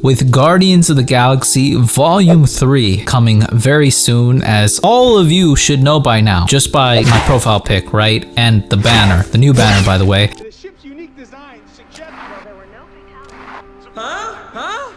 with Guardians of the Galaxy Volume 3 coming very soon, as all of you should know by now, just by my profile pic, right? And the banner, the new banner, by the way. The ship's unique design suggests There were no fatalities. Huh?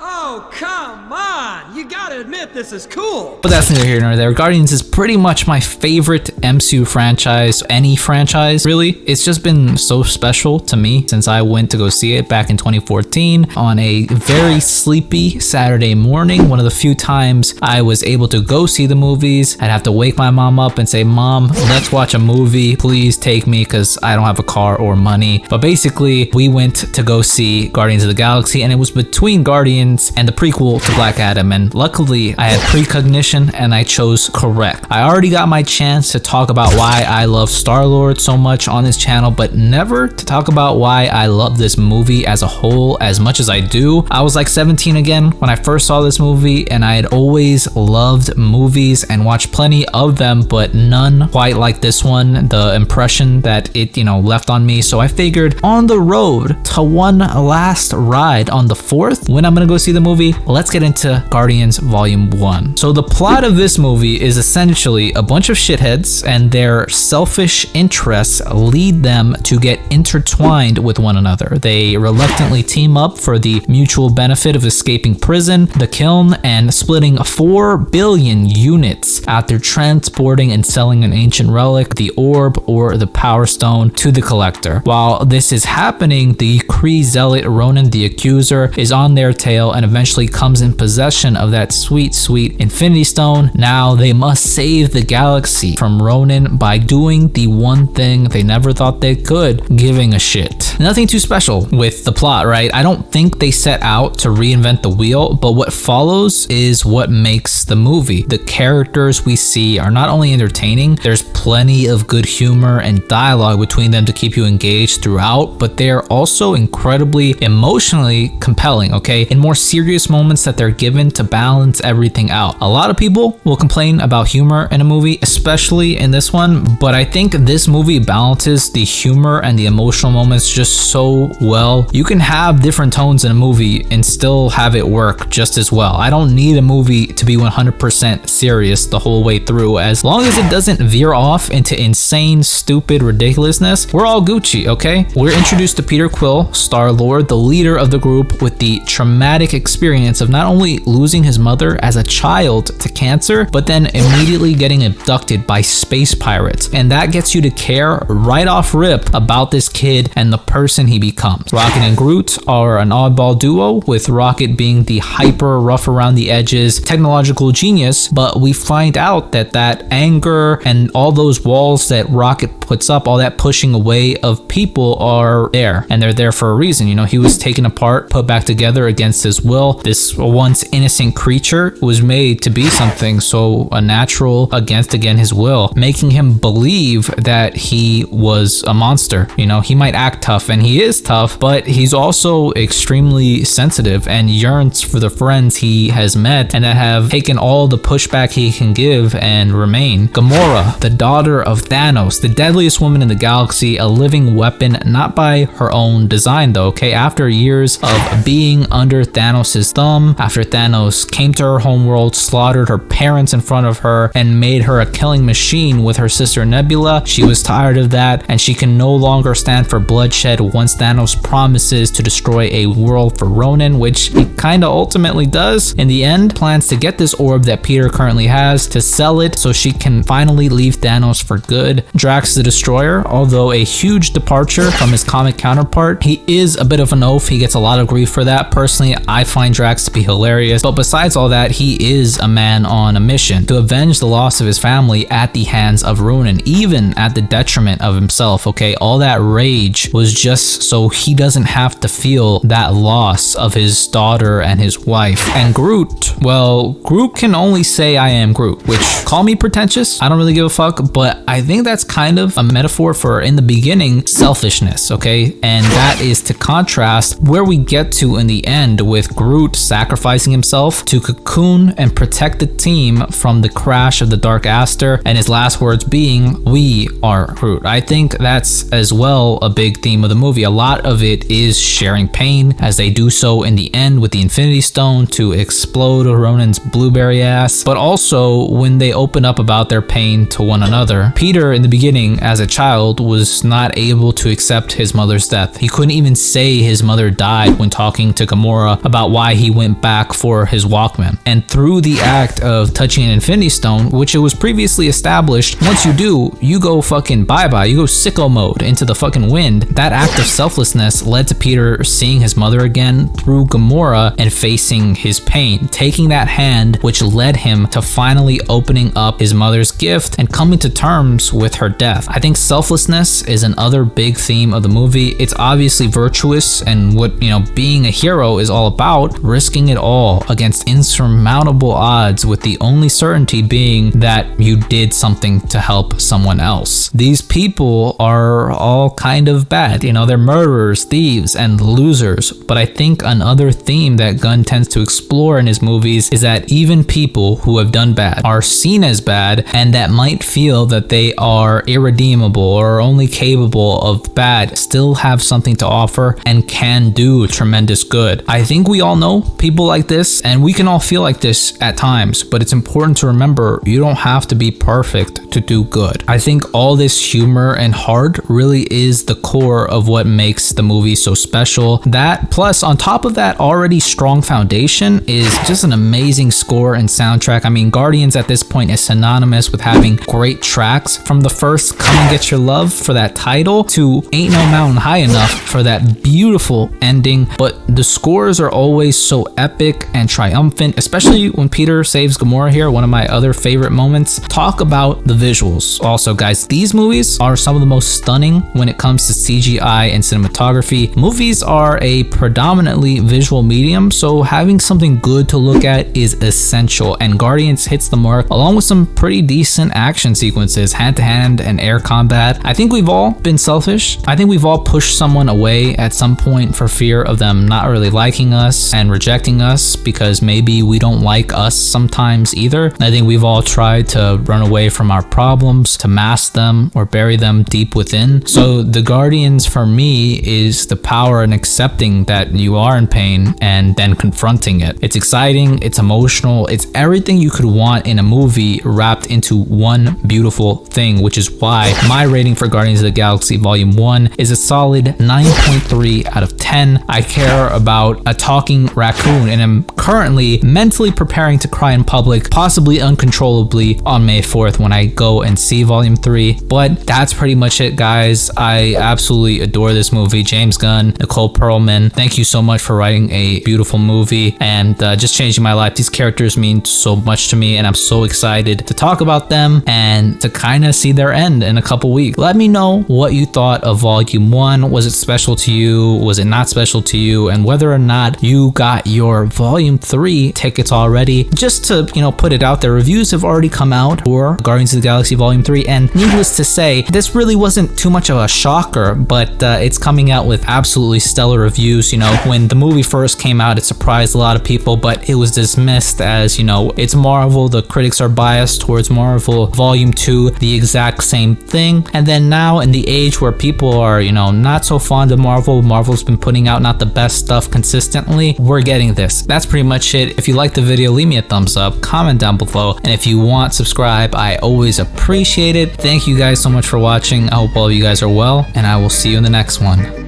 Oh, come on! You gotta admit this is cool! But that's neither here nor there. Guardians is pretty much my favorite MCU franchise, any franchise, really. It's just been so special to me since I went to go see it back in 2014 on a very sleepy Saturday morning. One of the few times I was able to go see the movies. I'd have to wake my mom up and say, "Mom, let's watch a movie. Please take me because I don't have a car or money." But basically, we went to go see Guardians of the Galaxy, and it was between Guardians and the prequel to Black Adam, and luckily I had precognition and I chose correct. I already got my chance to talk about why I love Star-Lord so much on this channel, but never to talk about why I love this movie as a whole as much as I do. I was like 17 again when I first saw this movie, and I had always loved movies and watched plenty of them, but none quite like this one, the impression that it, left on me. So I figured, on the road to one last ride on the 4th, when I'm gonna go see the movie, let's get into Guardians Volume 1. So the plot of this movie is essentially a bunch of shitheads and their selfish interests lead them to get intertwined with one another. They reluctantly team up for the mutual benefit of escaping prison, the Kiln, and splitting 4 billion units after transporting and selling an ancient relic, the Orb or the Power Stone, to the Collector. While this is happening, the Kree zealot Ronan the Accuser is on their tail and eventually comes in possession of that sweet Infinity Stone. Now they must save the galaxy from Ronan by doing the one thing they never thought they could: giving a shit. Nothing too special with the plot, right? I don't think they set out to reinvent the wheel, but what follows is what makes the movie. The characters we see are not only entertaining, there's plenty of good humor and dialogue between them to keep you engaged throughout, but they're also incredibly emotionally compelling, okay? In more serious moments that they're given to balance everything out. A lot of people will complain about humor in a movie, especially in this one, but I think this movie balances the humor and the emotional moments just so well. You can have different tones in a movie and still have it work just as well. I don't need a movie to be 100% serious the whole way through. As long as it doesn't veer off into insane, stupid ridiculousness, we're all Gucci, okay? We're introduced to Peter Quill, Star-Lord, the leader of the group, with the traumatic experience of not only losing his mother as a child to cancer, but then immediately getting abducted by space pirates. And that gets you to care right off rip about this kid and the person he becomes. Rocket and Groot are an oddball duo, with Rocket being the hyper rough around the edges technological genius, but we find out that anger and all those walls that Rocket puts up, all that pushing away of people, are there, and they're there for a reason. He was taken apart, put back together against his will. This once innocent creature was made to be something so unnatural against, again, his will, making him believe that he was a monster. He might act tough, and he is tough, but he's also extremely sensitive and yearns for the friends he has met and that have taken all the pushback he can give and remain. Gamora, the daughter of Thanos, the deadliest woman in the galaxy, a living weapon, not by her own design though, okay? After years of being under Thanos' thumb, after Thanos came to her homeworld, slaughtered her parents in front of her, and made her a killing machine with her sister Nebula, she was tired of that, and she can no longer stand for bloodshed once Thanos promises to destroy a world for Ronan, which he kinda ultimately does. In the end, plans to get this orb that Peter currently has, to sell it so she can finally leave Thanos for good. Drax the Destroyer, although a huge departure from his comic counterpart, he is a bit of an oaf. He gets a lot of grief for that. Personally, I find Drax to be hilarious, but besides all that, he is a man on a mission to avenge the loss of his family at the hands of Ronan, even at the detriment of himself, okay? All that rage was just so he doesn't have to feel that loss of his daughter and his wife. And Groot, well, Groot can only say I am Groot, which, call me pretentious, I don't really give a fuck, but I think that's kind of a metaphor for, in the beginning, selfishness, okay? And that is to contrast where we get to in the end with Groot sacrificing himself to cocoon and protect the team from the crash of the Dark Aster, and his last words being, "We are Groot." I think that's as well a big theme of the the movie. A lot of it is sharing pain, as they do so in the end with the Infinity Stone to explode Ronan's blueberry ass, but also when they open up about their pain to one another. Peter, in the beginning, as a child, was not able to accept his mother's death. He couldn't even say his mother died when talking to Gamora about why he went back for his Walkman. And through the act of touching an Infinity Stone, which it was previously established, once you do, you go fucking bye-bye, you go sicko mode into the fucking wind. That act of selflessness led to Peter seeing his mother again through Gamora and facing his pain, taking that hand which led him to finally opening up his mother's gift and coming to terms with her death. I think selflessness is another big theme of the movie. It's obviously virtuous and what, being a hero is all about, risking it all against insurmountable odds with the only certainty being that you did something to help someone else. These people are all kind of bad, they're murderers, thieves, and losers, but I think another theme that Gunn tends to explore in his movies is that even people who have done bad are seen as bad and that might feel that they are irredeemable or only capable of bad still have something to offer and can do tremendous good. I think we all know people like this and we can all feel like this at times, but it's important to remember you don't have to be perfect to do good. I think all this humor and heart really is the core of what makes the movie so special. That plus on top of that already strong foundation is just an amazing score and soundtrack. I mean, Guardians at this point is synonymous with having great tracks, from the first Come and Get Your Love for that title to Ain't No Mountain High Enough for that beautiful ending. But the scores are always so epic and triumphant, especially when Peter saves Gamora here, one of my other favorite moments. Talk about the visuals. Also, guys, these movies are some of the most stunning when it comes to CGI and cinematography. Movies are a predominantly visual medium, so having something good to look at is essential, and Guardians hits the mark along with some pretty decent action sequences, hand-to-hand and air combat. I think we've all been selfish. I think we've all pushed someone away at some point for fear of them not really liking us and rejecting us because maybe we don't like us sometimes either. I think we've all tried to run away from our problems, to mask them or bury them deep within. So the Guardians for me is the power in accepting that you are in pain and then confronting it. It's exciting, it's emotional, it's everything you could want in a movie wrapped into one beautiful thing, which is why my rating for Guardians of the Galaxy Volume 1 is a solid 9.3 out of 10. I care about a talking raccoon and am currently mentally preparing to cry in public, possibly uncontrollably, on May 4th when I go and see Volume 3. But that's pretty much it, guys. I absolutely adore this movie. James Gunn, Nicole Perlman, thank you so much for writing a beautiful movie and just changing my life. These characters mean so much to me and I'm so excited to talk about them and to kind of see their end in a couple weeks. Let me know what you thought of Volume 1. Was it special to you? Was it not special to you? And whether or not you got your Volume 3 tickets already. Just to, put it out there, reviews have already come out for Guardians of the Galaxy Volume 3, and needless to say, this really wasn't too much of a shocker, but it's coming out with absolutely stellar reviews. When the movie first came out, it surprised a lot of people, but it was dismissed as, it's Marvel, the critics are biased towards Marvel. Volume 2, the exact same thing. And then now in the age where people are, not so fond of Marvel, Marvel's been putting out not the best stuff consistently, we're getting this. That's pretty much it. If you liked the video, leave me a thumbs up, comment down below, and if you want, subscribe. I always appreciate it. Thank you guys so much for watching. I hope all of you guys are well, and I will see you in the next one.